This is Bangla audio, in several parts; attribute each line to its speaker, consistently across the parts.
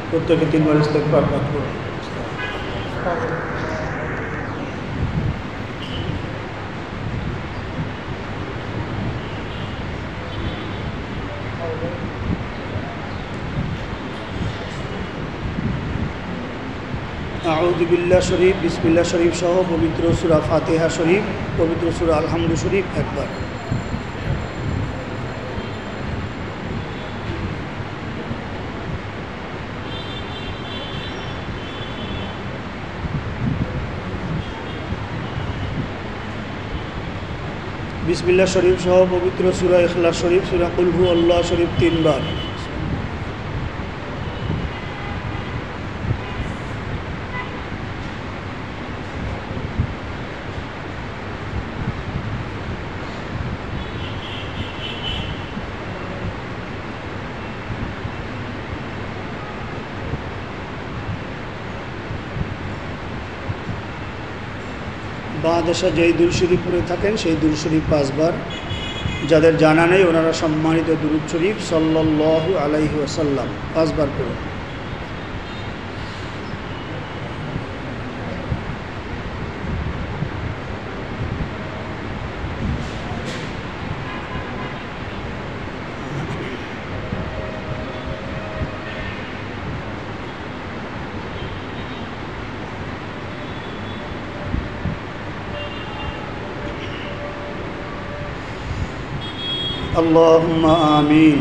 Speaker 1: প্রত্যেকে 3 বার ইস্তেগফার পাঠ করুন। আউযু বিল্লাহ শরীফ, বিসমিল্লাহ শরীফ সহ পবিত্র সূরা ফাতিহা শরীফ, পবিত্র সূরা আলহামদু শরীফ একবার। বিসমিল্লাহ শরীফ সহ পবিত্র সূরা ইখলাস শরীফ, সূরা কুল হু আল্লাহ শরীফ 3 বার। বাদেশে যেই দুরূদ শরীফ পড়ে থাকেন সেই দুরূদ শরীফ 5 বার। যাদের জানা নেই ওনারা সম্মানিত দুরূদ শরীফ সাল্লাল্লাহু আলাইহি ওয়াসাল্লাম 5 বার পড়ুন। اللهم آمين।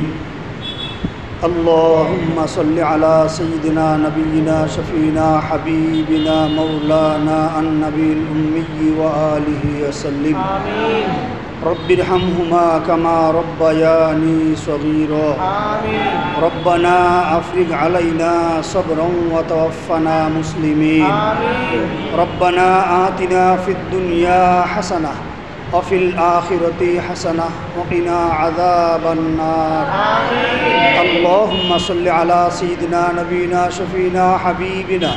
Speaker 1: اللهم صل على سيدنا نبينا شفينا حبيبنا مولانا النبي الأمي وآله وسلم آمين۔ رب ارحمهما كما ربياني صغيرا آمين۔ ربنا أفرغ علينا صبرا وتوفنا مسلمين آمين۔ ربنا آتنا في الدنيا حسنة وفي الآخرة حسنة وقنا عذاب النار آمين۔ اللهم صل على سيدنا نبينا شفينا حبيبنا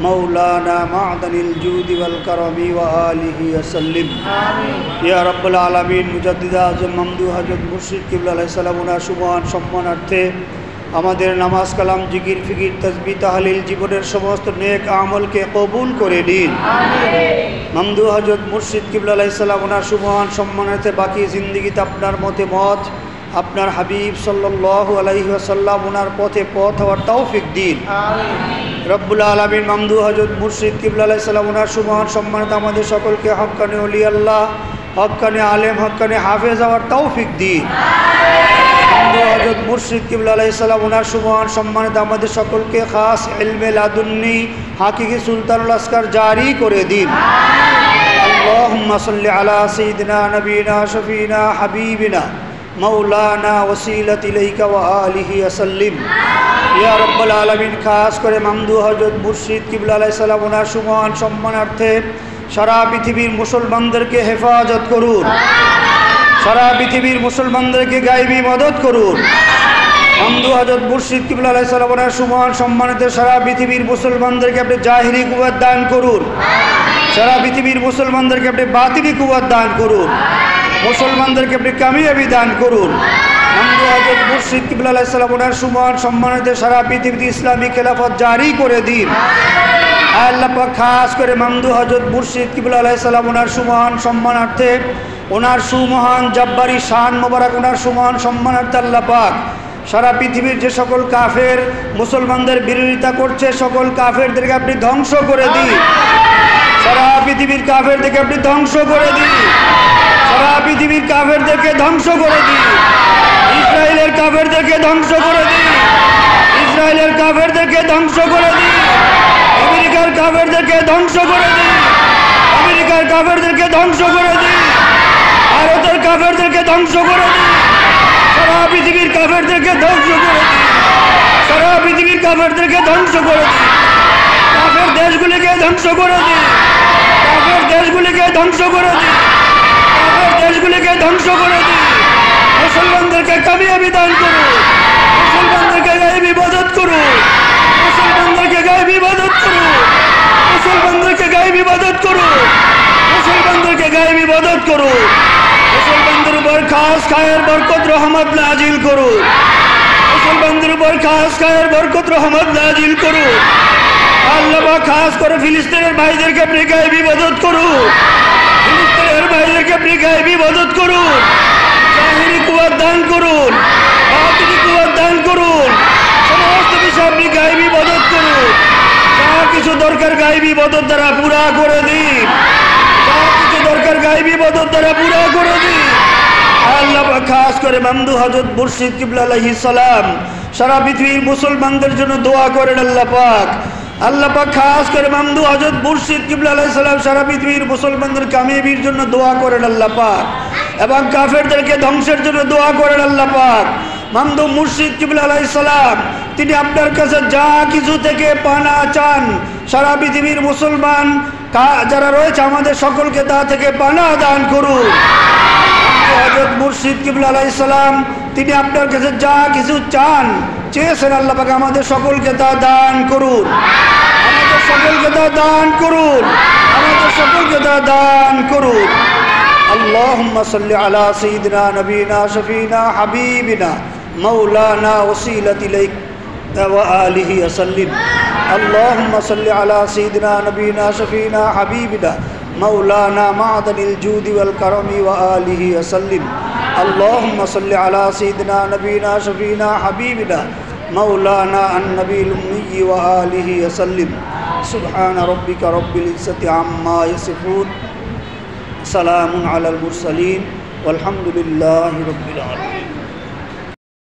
Speaker 1: مولانا معدن الجود والكرم وآله وسلم آمين۔ يا رب العالمين মুজাদ্দিদ আযম মামদুহ হযরত মুর্শিদ কিবলা আলাইহিস সালাম ওনার সুবহান সম্মানার্থে আমাদের নামাজ কালাম জিকির ফিকির তাসবিহ তাহলিল জীবনের সমস্ত নেক আমলকে কবুল করে নিন আমিন। মামদুহ হযরত মুর্শিদ কিবলা আলাইহিস সালাম ওনার সুবহান সম্মানার্থে বাকি জিন্দেগিতে আপনার মতে মত, আপনার হাবিব সাল্লাল্লাহু আলাইহি ওয়াসাল্লাম ওনার পথে পথ হওয়ার তৌফিক দিন আমিন। রব্বুল আলামিন মামদুহ হযরত মুর্শিদ কিবলা আলাইহিস সালাম ওনার সুবহান সম্মানার্থে আমাদের সকলকে হক্কানি ওলি আল্লাহ, হক্কানি আলেম, হক্কানি হাফেজ হওয়ার তৌফিক দিন আমিন। হযরত মুর্শিদ কিবলা আলাইহিস সালাম ওনার সুবহান সম্মানিত আমাদের সকলকে খাস ইলমে লাদুন্নি হাকিকি সুলতানুল আসকার জারি করে দিন আমিন। আল্লাহুম্মা সাল্লি আলা সাইয়্যিদিনা নবিনা শফিনা হাবিবিনা মাওলানা ওয়াসিলাতি ইলাইকা ওয়া আলিহি ওয়াসাল্লিম ইয়া রাব্বাল আলামিন। খাস করে মামদুহ হযরত মুর্শিদ কিবলা আলাইহিস সালাম ওনার সুবহান সম্মানার্থে সারা পৃথিবীর মুসলমানদেরকে হেফাজত করুন, সারা পৃথিবীর মুসলমানদেরকে গায়বী মদত করুন। মামদুহ হযরত মুর্শিদ কিবলা আলাইহিস সালাম ওনার সুবহান সম্মানিত সারা পৃথিবীর মুসলমানদেরকে আপনি জাহিরি কুওয়াত দান করুন, সারা পৃথিবীর মুসলমানদেরকে আপনি বাতিনি কুওয়াত দান করুন, মুসলমানদেরকে আপনি কামিয়াবি দান করুন। মামদুহ হযরত মুর্শিদ কিবলা আলাইহিস সালাম ওনার সুবহান সম্মানিত সারা পৃথিবীতে ইসলামী খেলাফত জারি করে দিন আল্লাহ পাক। খাস করে মামদুহ হযরত মুর্শিদ কিবলা আলাইহিস সালাম ওনার সুবহান সম্মানার্থে ওনার সুমহান জব্বারি শান মোবারক ওনার সুমহান সম্মানার্থে আল্লাহ পাক সারা পৃথিবীর যে সকল কাফের মুসলমানদের বিরোধিতা করছে সকল কাফেরদেরকে আপনি ধ্বংস করে দিন। সারা পৃথিবীর কাফেরদেরকে আপনি ধ্বংস করে দিন। সারা পৃথিবীর কাফেরদেরকে ধ্বংস করে দিন। ইসরায়েলের কাফেরদেরকে ধ্বংস করে দিন। ইসরায়েলের কাফেরদেরকে ধ্বংস করে দিন। আমেরিকার কাফেরদেরকে ধ্বংস করে দিন। আমেরিকার কাফেরদেরকে ধ্বংস করে দিন। ভারতের কাফেরদেরকে ধ্বংস করে দিন। সারা পৃথিবীর কাফেরদেরকে ধ্বংস করে দিন। সারা পৃথিবীর কাফেরদেরকে ধ্বংস করে দিন। কাফের দেশগুলিকে ধ্বংস করে দিন। কাফের দেশগুলিকে ধ্বংস করে দিন। কাফের দেশগুলিকে ধ্বংস করে দিন। মুসলমানদেরকে কামিয়াবি দান করুন। মুসলমানদেরকে গায়েবী ইবাদত করুন। মুসলমানদেরকে গায়েবী ইবাদত করুন। মুসলমানদেরকে গায়েবী ইবাদত করুন। মুসলমানদেরকে গায়েবী ইবাদত করুন। মুসলমানদের উপর খাস খায়ের বরকত রহমত নাজিল করুন। মুসলমানদের উপর খাস খায়ের বরকত রহমত নাজিল করুন। আল্লাহ পাক খাস করে ফিলিস্তিনের ভাইদেরকে আপনি গায়েবী ইবাদত করুন। ফিলিস্তিনের ভাইদেরকে আপনি গায়েবী ইবাদত করুন। জাহিরি কুওয়াত দান করুন। বাতিনি কুওয়াত দান করুন। সমস্ত বিষয় আপনি গায়েবী ইবাদত করুন। যা কিছু দরকার গায়েবী ইবাদত দ্বারা পুরা করে দিন। যা কিছু দরকার গায়েবী ইবাদত দ্বারা পুরা করে দিন। আল্লাহ পাক খাস করে মামদু হযরত মুর্শিদ কিবলা আলাইহিস সালাম সারা পৃথিবীর মুসলমানদের জন্য দোয়া করেন। আল্লাহ পাক খাস করে মামদু হযরত মুর্শিদ কিবলা আলাইহিস সালাম সারা পৃথিবীর মুসলমানদের কামিয়াবির জন্য দোয়া করেন। আল্লাহ পাক এবং কাফেরদেরকে ধ্বংসের জন্য দোয়া করেন। আল্লাহ পাক মামদু মুর্শিদ কিবলা আলাইহিস সালাম তিনি আপনার কাছে যা কিছু থেকে পানা চান সারা পৃথিবীর মুসলমান যারা রয়েছে আমাদের সকলকে তা থেকে পানা দান করুন। হযরত মুর্শিদ কিবলা আলাইহিস সালাম তিনি আপনার কাছে যা কিছু চান চেয়েছেন আল্লাহ পাক আমাদের সকলকে তা দান করুন। আমাদের সকলকে তা দান করুন। আমাদের সকলকে তা দান করুন। আল্লাহুম্মা সাল্লি আলা সাইয়্যিদিনা নবিনা শফিনা হাবিবিনা মাওলানা ওয়াসিলাতি ইলাইক ওয়া আলিহি ওয়াসাল্লিম। আল্লাহুম্মা সাল্লি আলা সাইয়্যিদিনা নবিনা শফিনা হাবিবিনা مولانا معدن الجود والكرم وآله وسلم. اللهم صل على سيدنا نبينا شفينا حبيبنا مولانا النبي الأمي وآله وسلم. سبحان ربك رب العزة عما يصفون سلام على المرسلين والحمد لله رب العالمين.